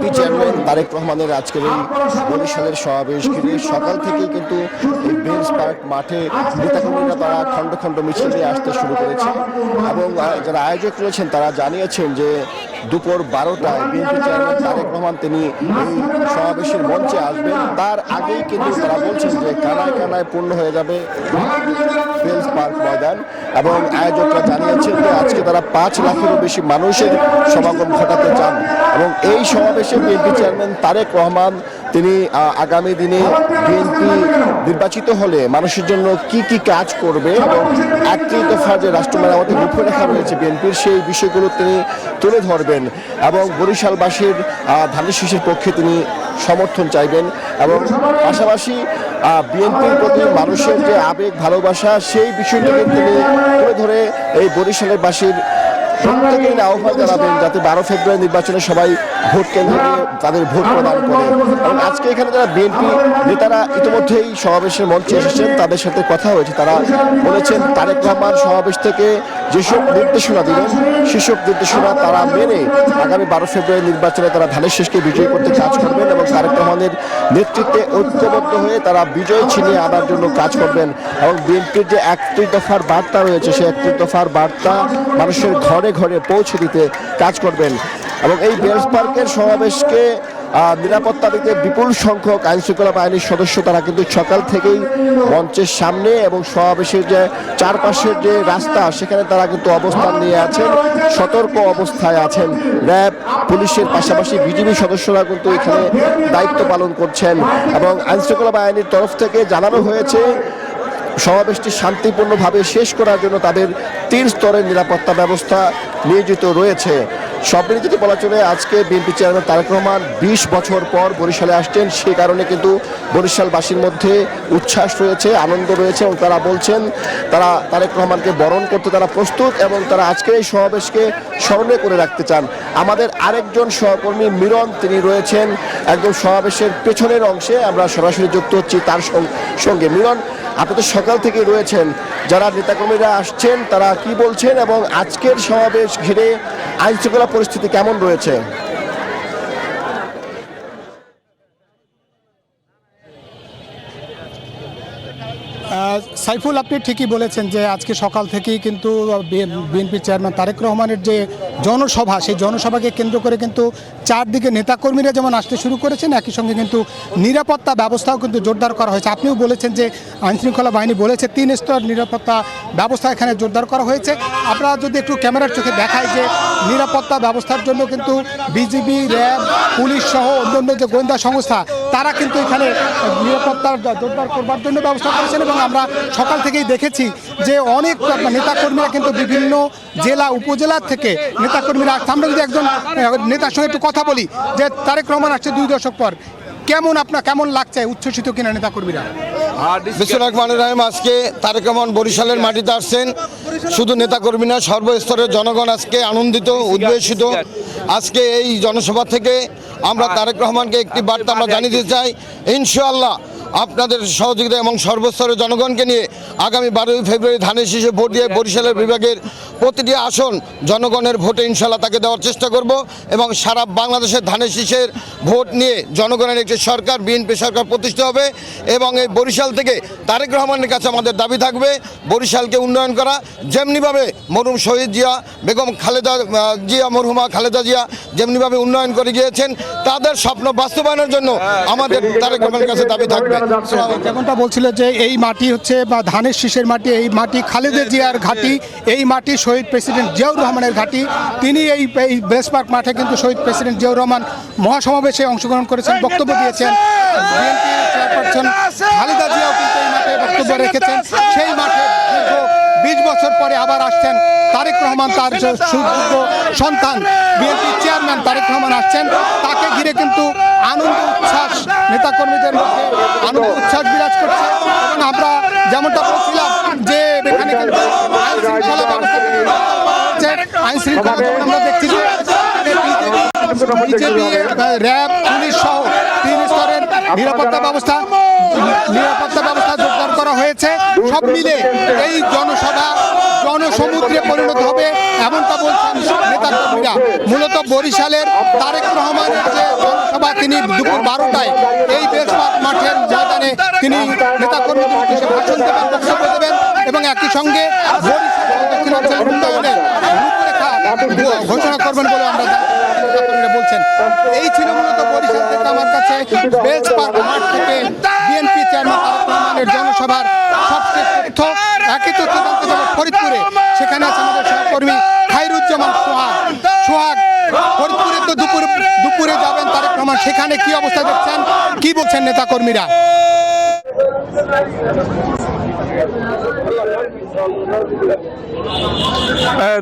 BNP chairman Tarique রহমানের আজকের এই বরিশালের সমাবেশ ঘিরে সকাল থেকেই কিন্তু এই বেঞ্চ পার্ক মাঠে নেতাকর্মীরা তারা খণ্ড খণ্ড মিছিল নিয়ে আসতে শুরু করেছে এবং যারা আয়োজক রয়েছেন তারা জানিয়েছেন যে দুপুর 12টায় বিএনপি চেয়ারম্যান তারেক রহমান তিনি এই সমাবেশের মঞ্চে আসবেন। তার আগেই কিন্তু তারা বলছেন যে কানায় কানায় পূর্ণ হয়ে যাবে বেঞ্চ পার্ক ময়দান এবং আয়োজকরা জানিয়েছেন যে আজকে তারা 5 লাখেরও বেশি মানুষের সমাগম ঘটাতে চান এবং এই সমাবেশে বিএনপি চেয়ারম্যান তারেক রহমান তিনি আগামী দিনে বিএনপি নির্বাচিত হলে মানুষের জন্য কি কি কাজ করবে এবং 31 দফার যে রাষ্ট্র মেরামতের রূপরেখা রয়েছে বিএনপির সেই বিষয়গুলো তিনি তুলে ধরবেন এবং বরিশালবাসীর ধানের শীষের পক্ষে তিনি সমর্থন চাইবেন এবং পাশাপাশি বিএনপির প্রতি মানুষের যে আবেগ ভালোবাসা সেই বিষয়টিকে তিনি তুলে ধরে এই বরিশালের বাসীর প্রত্যেকেই আহ্বান জানাবেন যাতে 12 ফেব্রুয়ারি নির্বাচনে সবাই ভোট কেন্দ্রে তাদের ভোট প্রদান করে এবং আজকে এখানে যারা বিএনপি নেতারা ইতিমধ্যেই সমাবেশের মঞ্চে এসেছেন তাদের সাথে কথা হয়েছে। তারা বলেছেন তারেক রহমান সমাবেশ থেকে যেসব নির্দেশনা দিলেন সেসব নির্দেশনা তারা মেনে আগামী 12 ফেব্রুয়ারি নির্বাচনে তারা ধানের শীষকে বিজয়ী করতে কাজ করবেন এবং তারেক রহমানের নেতৃত্বে ঐক্যবদ্ধ হয়ে তারা বিজয় ছিনিয়ে আনার জন্য কাজ করবেন এবং বিএনপির যে 31 দফার বার্তা রয়েছে সেই 31 দফার বার্তা মানুষের ঘরে ঘরে পৌঁছে দিতে কাজ করবেন এবং এই বেঞ্চ পার্কের সমাবেশকে নিরাপত্তা দিতে বিপুল সংখ্যক আইনশৃঙ্খলা বাহিনীর সদস্য তারা কিন্তু সকাল থেকেই মঞ্চের সামনে এবং সমাবেশের যে চারপাশের যে রাস্তা সেখানে তারা কিন্তু অবস্থান নিয়ে আছেন, সতর্ক অবস্থায় আছেন। র্যাব পুলিশের পাশাপাশি বিজিবি সদস্যরা কিন্তু এখানে দায়িত্ব পালন করছেন এবং আইনশৃঙ্খলা বাহিনীর তরফ থেকে জানানো হয়েছে সমাবেশটি শান্তিপূর্ণভাবে শেষ করার জন্য তাদের 3 স্তরের নিরাপত্তা ব্যবস্থা নিয়োজিত রয়েছে। সব মিলিয়ে যদি বলা চলে আজকে বিএনপি চেয়ারম্যান তারেক রহমান 20 বছর পর বরিশালে আসছেন, সে কারণে কিন্তু বরিশালবাসীর মধ্যে উচ্ছ্বাস রয়েছে, আনন্দ রয়েছে এবং তারা বলছেন তারা তারেক রহমানকে বরণ করতে তারা প্রস্তুত এবং তারা আজকের এই সমাবেশকে স্মরণে করে রাখতে চান। আমাদের আরেকজন সহকর্মী মিরন তিনি রয়েছেন একদম সমাবেশের পেছনের অংশে, আমরা সরাসরি যুক্ত হচ্ছি তার সঙ্গে। মিরন, আপনি তো সকাল থেকে রয়েছেন, যারা নেতাকর্মীরা আসছেন তারা কি বলছেন এবং আজকের সমাবেশ ঘিরে আইনশৃঙ্খলা পরিস্থিতি কেমন রয়েছে? সাইফুল, আপনি ঠিকই বলেছেন যে আজকে সকাল থেকেই কিন্তু বিএনপি চেয়ারম্যান তারেক রহমানের যে জনসভা সেই জনসভাকে কেন্দ্র করে কিন্তু চারদিকে নেতাকর্মীরা যেমন আসতে শুরু করেছেন একই সঙ্গে কিন্তু নিরাপত্তা ব্যবস্থাও কিন্তু জোরদার করা হয়েছে। আপনিও বলেছেন যে আইনশৃঙ্খলা বাহিনী বলেছে 3 স্তর নিরাপত্তা ব্যবস্থা এখানে জোরদার করা হয়েছে। আপনারা যদি একটু ক্যামেরার চোখে দেখায় যে নিরাপত্তা ব্যবস্থার জন্য কিন্তু বিজিবি, র্যাব, পুলিশ সহ অন্যান্য যে গোয়েন্দা সংস্থা তারা কিন্তু এখানে নিরাপত্তা জোরদার করবার জন্য ব্যবস্থা করেছেন এবং আমরা সকাল থেকেই দেখেছি যে অনেক নেতাকর্মীরা কিন্তু বিভিন্ন জেলা উপজেলার থেকে নেতাকর্মীরা আসছে। আমরা যদি একজন নেতার সঙ্গে একটু কথা বলি যে তারেক রহমান আসছে 2 দশক পর, কেমন লাগছে, উচ্ছ্বসিত কিনা নেতাকর্মীরা? আজকে তারেক রহমান বরিশালের মাটিতে আসছেন, শুধু নেতাকর্মী না সর্বস্তরের জনগণ আজকে আনন্দিত উদ্বেলিত। আজকে এই জনসভা থেকে আমরা তারেক রহমানকে একটি বার্তা আমরা জানিয়ে দিতে চাই, ইনশাআল্লাহ আপনাদের সহযোগিতা এবং সর্বস্তরের জনগণকে নিয়ে আগামী 12 ফেব্রুয়ারি ধানের শীষে ভোট দিয়ে বরিশালের বিভাগের প্রতিটি আসন জনগণের ভোটে ইনশাআল্লাহ তাকে দেওয়ার চেষ্টা করব এবং সারা বাংলাদেশের ধানের শীষের ভোট নিয়ে জনগণের একটি সরকার, বিএনপি সরকার প্রতিষ্ঠা হবে এবং এই বরিশাল থেকে তারেক রহমানের কাছে আমাদের দাবি থাকবে বরিশালকে উন্নয়ন করা, যেমনিভাবে মরহুম শহীদ জিয়া, বেগম খালেদা জিয়া, মরহুমা খালেদা জিয়া যেমনিভাবে উন্নয়ন করে গিয়েছেন তাদের স্বপ্ন বাস্তবায়নের জন্য আমাদের তারেক রহমানের কাছে দাবি থাকবে। যেমনটা বলছিল যে এই মাটি হচ্ছে বা ধানের শীষের মাটি, এই মাটি খালেদা জিয়ার ঘাঁটি, এই মাটি শহীদ প্রেসিডেন্ট জিয়াউর রহমানের ঘাঁটি। তিনি এই বেঞ্চ পার্ক মাঠে কিন্তু শহীদ প্রেসিডেন্ট জিয়াউর রহমান মহাসমাবেশে অংশগ্রহণ করেছেন, বক্তব্য দিয়েছেন। বিএনপি চেয়ারপারসন খালেদা জিয়াও কিন্তু এই মাঠে বক্তব্য রেখেছেন। সেই মাঠে 20 বছর পরে আবার আসছেন তারেক রহমান, তার সুযোগ্য সন্তান বিএনপি চেয়ারম্যান তারেক রহমান আসছেন। তাকে ঘিরে কিন্তু আনন্দ উচ্ছ্বাস, নেতাকর্মীদের মধ্যে আনন্দ উচ্ছ্বাস বিরাজ করছে এবং আমরা যেমনটা বলছিলাম যে এখানে কিন্তু আইন শৃঙ্খলা আমরা দেখছি যে বিজেপি, র্যাব, পুলিশ সহ 3 স্তরের নিরাপত্তা ব্যবস্থা জোরদার করা হয়েছে। সব মিলে এই জনসভা জনসমুদ্রে পরিণত হবে এমনটা বলছেন নেতাকর্মীরা। মূলত বরিশালের তারেক রহমানের যে জনসভা তিনি দুপুর 12টায় এই বেলস পার্ক মাঠের ময়দানে তিনি নেতাকর্মীদের উদ্দেশ্যে ভাষণ দেবেন, বক্তব্য দেবেন এবং একই সঙ্গে বরিশাল দক্ষিণাঞ্চলের উন্নয়নের রূপরেখা ঘোষণা করবেন বলে আমরা নেতাকর্মীরা বলছেন। এই ছিল মূলত বরিশাল থেকে আমার কাছে বেলস পার্ক মাঠ থেকে বিএনপি চেয়ারম্যান তারেক রহমানের জনসভার সবচেয়ে তথ্য। একই তথ্য জানতে যাবো ফরিদপুরে, সেখানে আছে আমাদের সহকর্মী খায়রুজ্জামান সোহাগ। ফরিদপুরে তো দুপুরে যাবেন তারেক রহমান, সেখানে কি অবস্থা দেখছেন, কি বলছেন নেতাকর্মীরা?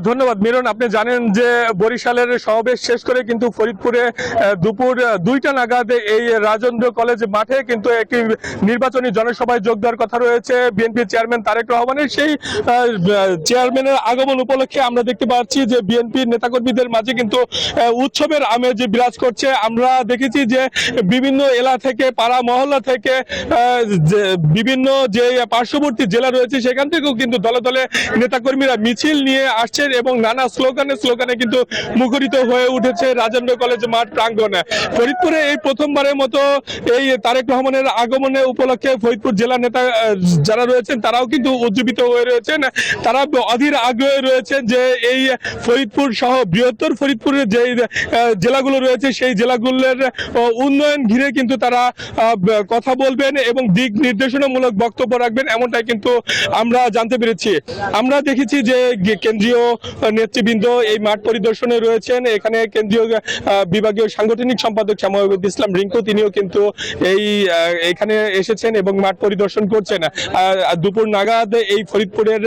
ধন্যবাদ মিলন। আপনি জানেন যে বরিশালের সমাবেশ শেষ করে কিন্তু ফরিদপুরে দুপুর 2টা নাগাদ এই রাজেন্দ্র কলেজ মাঠে কিন্তু একটি নির্বাচনী জনসভায় যোগ দেওয়ার কথা রয়েছে বিএনপি চেয়ারম্যান তারেক রহমানের। সেই চেয়ারম্যানের আগমন উপলক্ষে আমরা দেখতে পাচ্ছি যে বিএনপির নেতাকর্মীদের মাঝে কিন্তু উৎসবের আমেজ বিরাজ করছে। আমরা দেখেছি যে বিভিন্ন এলাকা থেকে, পাড়া মহল্লা থেকে, বিভিন্ন যে পার্শ্ববর্তী জেলা রয়েছে সেখান থেকেও কিন্তু দলে দলে নেতাকর্মীরা মিছিল নিয়ে আসছেন এবং নানা স্লোগানে কিন্তু মুখরিত হয়ে উঠেছে রাজেন্দ্র কলেজ মাঠ প্রাঙ্গণ। ফরিদপুরে এই প্রথমবারের মতো এই তারেক রহমানের আগমনে উপলক্ষে ফরিদপুর জেলা নেতা যারা রয়েছেন তারাও কিন্তু উজ্জীবিত হয়ে রয়েছেন। তারা অধীর আগ্রহে রয়েছেন যে এই ফরিদপুর সহ বৃহত্তর ফরিদপুরের যে জেলাগুলো রয়েছে সেই জেলাগুলোর উন্নয়ন ঘিরে কিন্তু তারা কথা বলবেন এবং দিক নির্দেশনামূলক বক্তব্য রাখবেন, এমনটাই কিন্তু আমরা জানতে পেরেছি। আমরা দেখেছি যে কেন্দ্রীয় নেতৃবৃন্দ এই মাঠ পরিদর্শনে রয়েছেন। এখানে কেন্দ্রীয় বিভাগীয় সাংগঠনিক সম্পাদক শামীম ইসলাম রিঙ্কু তিনিও কিন্তু এখানে এসেছেন এবং মাঠ পরিদর্শন করছেন। দুপুর নাগাদ এই ফরিদপুরের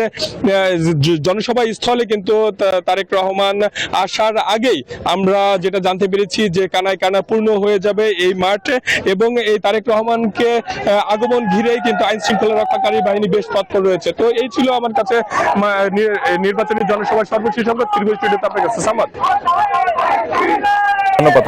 জনসভা স্থলে কিন্তু তারেক রহমান আসার আগেই আমরা যেটা জানতে পেরেছি যে কানায় কানা পূর্ণ হয়ে যাবে এই মাঠ এবং এই তারেক রহমানকে আগমন ঘিরেই কিন্তু আইন শৃঙ্খলা রক্ষাকারী বাহিনী বেশ তৎপর রয়েছে। তো এই ছিল আমার কাছে নির্বাচনী জনসভার সর্বশেষ সংবাদ। আপনার কাছে সামাদ। ধন্যবাদ।